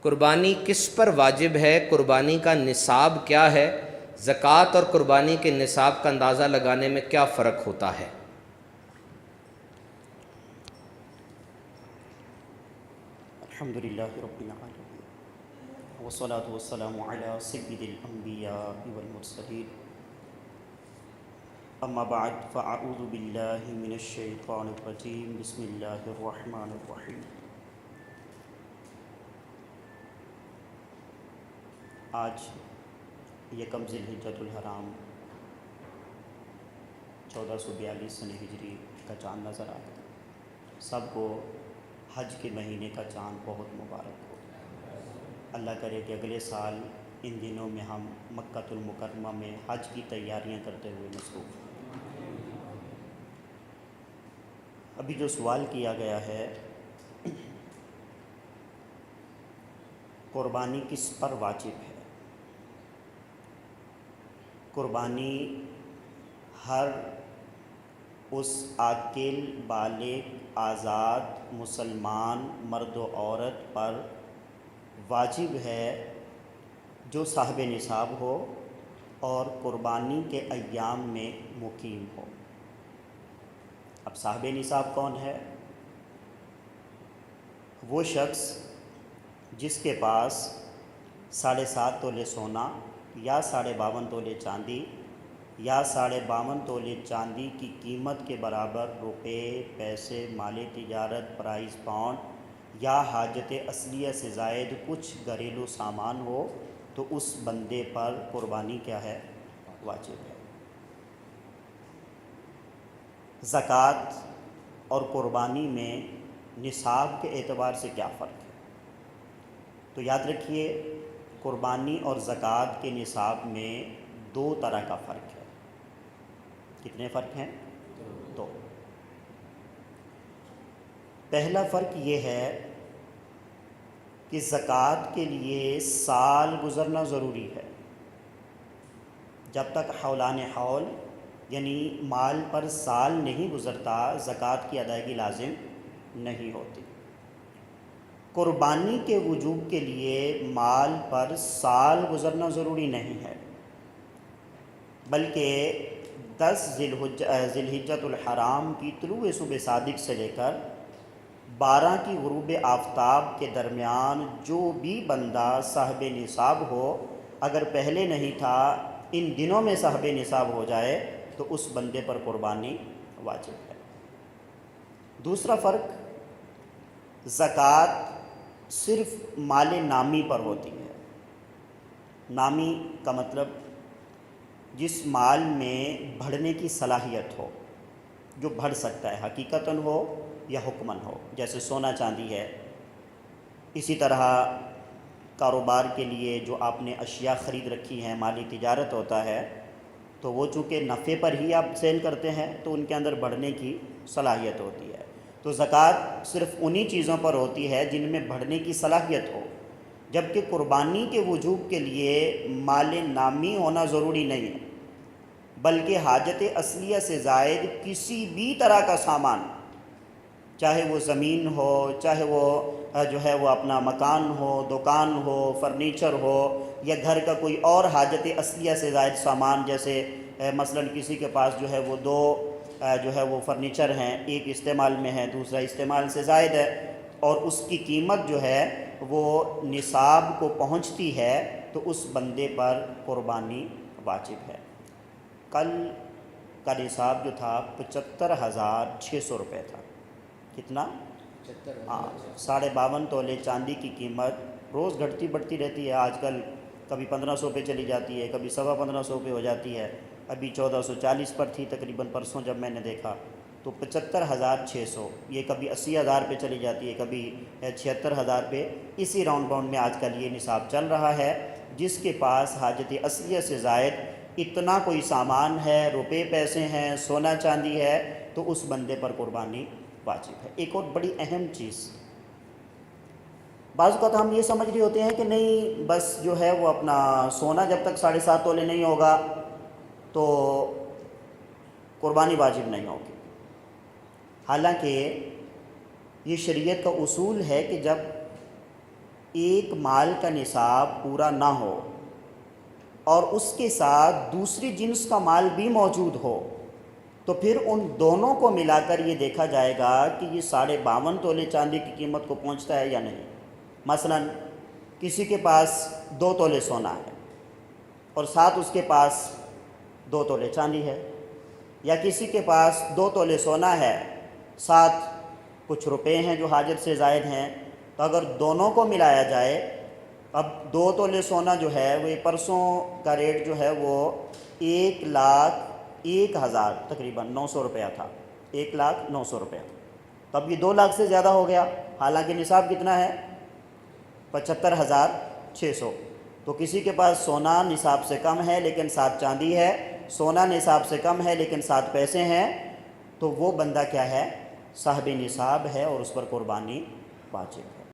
قربانی کس پر واجب ہے، قربانی کا نصاب کیا ہے، زکوٰۃ اور قربانی کے نصاب کا اندازہ لگانے میں کیا فرق ہوتا ہے؟ الحمدللہ رب العالمین والصلاة والسلام علی سید الانبیاء والمرسلین، اما بعد فاعوذ باللہ من الشیطان الرجیم، بسم اللہ الرحمن الرحیم۔ آج یکم ذی الحجۃ الحرام 1442 سنہ ہجری کا چاند نظر آتا ہے۔ سب کو حج کے مہینے کا چاند بہت مبارک ہو۔ اللہ کرے کہ اگلے سال ان دنوں میں ہم مکہ المکرمہ میں حج کی تیاریاں کرتے ہوئے مصروف ہوں۔ ابھی جو سوال کیا گیا ہے، قربانی کس پر واجب ہے؟ قربانی ہر اس عاقل بالغ آزاد مسلمان مرد و عورت پر واجب ہے جو صاحب نصاب ہو اور قربانی کے ایام میں مقیم ہو۔ اب صاحب نصاب کون ہے؟ وہ شخص جس کے پاس 7.5 تولے سونا یا 52.5 تولے چاندی یا 52.5 تولے چاندی کی قیمت کے برابر روپے، پیسے، مال تجارت، پرائز پاؤنڈ یا حاجت اصلیہ سے زائد کچھ گھریلو سامان ہو تو اس بندے پر قربانی کیا ہے؟ واجب ہے۔ زکوٰۃ اور قربانی میں نصاب کے اعتبار سے کیا فرق ہے؟ تو یاد رکھیے، قربانی اور زکوٰۃ کے نصاب میں 2 طرح کا فرق ہے۔ کتنے فرق ہیں؟ 2۔ پہلا فرق یہ ہے کہ زکوٰۃ کے لیے سال گزرنا ضروری ہے۔ جب تک حولان حول یعنی مال پر سال نہیں گزرتا، زکوٰۃ کی ادائیگی لازم نہیں ہوتی۔ قربانی کے وجوب کے لیے مال پر سال گزرنا ضروری نہیں ہے، بلکہ 10 ذی الحجۃ الحرام کی طلوع صبح صادق سے لے کر 12 کی غروب آفتاب کے درمیان جو بھی بندہ صاحب نصاب ہو، اگر پہلے نہیں تھا ان دنوں میں صاحب نصاب ہو جائے تو اس بندے پر قربانی واجب ہے۔ دوسرا فرق، زکوٰۃ صرف مال نامی پر ہوتی ہے۔ نامی کا مطلب جس مال میں بڑھنے کی صلاحیت ہو، جو بڑھ سکتا ہے، حقیقتاً ہو یا حکماً ہو، جیسے سونا چاندی ہے۔ اسی طرح کاروبار کے لیے جو آپ نے اشیاء خرید رکھی ہیں، مالی تجارت ہوتا ہے، تو وہ چونکہ نفع پر ہی آپ سیل کرتے ہیں تو ان کے اندر بڑھنے کی صلاحیت ہوتی ہے۔ تو زکوٰۃ صرف انہی چیزوں پر ہوتی ہے جن میں بڑھنے کی صلاحیت ہو، جبکہ قربانی کے وجوب کے لیے مال نامی ہونا ضروری نہیں ہے، بلکہ حاجت اصلیہ سے زائد کسی بھی طرح کا سامان، چاہے وہ زمین ہو، چاہے وہ وہ اپنا مکان ہو، دکان ہو، فرنیچر ہو، یا گھر کا کوئی اور حاجت اصلیہ سے زائد سامان، جیسے مثلاً کسی کے پاس وہ 2 وہ فرنیچر ہیں، ایک استعمال میں ہے، دوسرا استعمال سے زائد ہے، اور اس کی قیمت وہ نصاب کو پہنچتی ہے تو اس بندے پر قربانی واجب ہے۔ کل کا نصاب جو تھا 75,600 روپے تھا۔ کتنا؟ 52.5 تولے چاندی کی قیمت روز گھٹتی بڑھتی رہتی ہے۔ آج کل کبھی 1500 پہ چلی جاتی ہے، کبھی 1550 پہ ہو جاتی ہے، ابھی 1440 پر تھی تقریباً پرسوں جب میں نے دیکھا، تو 75,600، یہ کبھی 80,000 پہ چلی جاتی ہے، کبھی 76,000 پہ، اسی راؤنڈ باؤنڈ میں آج کل یہ نصاب چل رہا ہے۔ جس کے پاس حاجت اصلیہ سے زائد اتنا کوئی سامان ہے، روپے پیسے ہیں، سونا چاندی ہے، تو اس بندے پر قربانی واجب ہے۔ ایک اور بڑی اہم چیز، بعض اوقات ہم یہ سمجھ رہے ہوتے ہیں کہ نہیں، بس وہ اپنا سونا جب تک 7.5 تولے نہیں ہوگا تو قربانی واجب نہیں ہوگی۔ حالانکہ یہ شریعت کا اصول ہے کہ جب ایک مال کا نصاب پورا نہ ہو اور اس کے ساتھ دوسری جنس کا مال بھی موجود ہو تو پھر ان دونوں کو ملا کر یہ دیکھا جائے گا کہ یہ 52.5 تولے چاندی کی قیمت کو پہنچتا ہے یا نہیں۔ مثلا کسی کے پاس 2 تولے سونا ہے اور ساتھ اس کے پاس 2 تولے چاندی ہے، یا کسی کے پاس 2 تولے سونا ہے ساتھ کچھ روپے ہیں جو حاجت سے زائد ہیں، تو اگر دونوں کو ملایا جائے، اب 2 تولے سونا جو ہے وہ پرسوں کا ریٹ جو ہے وہ 1,01,000 تقریباً 900 روپیہ تھا، 1,09,000 روپیہ، تو اب یہ 2 لاکھ سے زیادہ ہو گیا، حالانکہ نصاب کتنا ہے 75,600۔ تو کسی کے پاس سونا نصاب سے کم ہے لیکن ساتھ چاندی ہے، سونا نصاب سے کم ہے لیکن ساتھ پیسے ہیں، تو وہ بندہ کیا ہے؟ صاحب نصاب ہے اور اس پر قربانی واجب ہے۔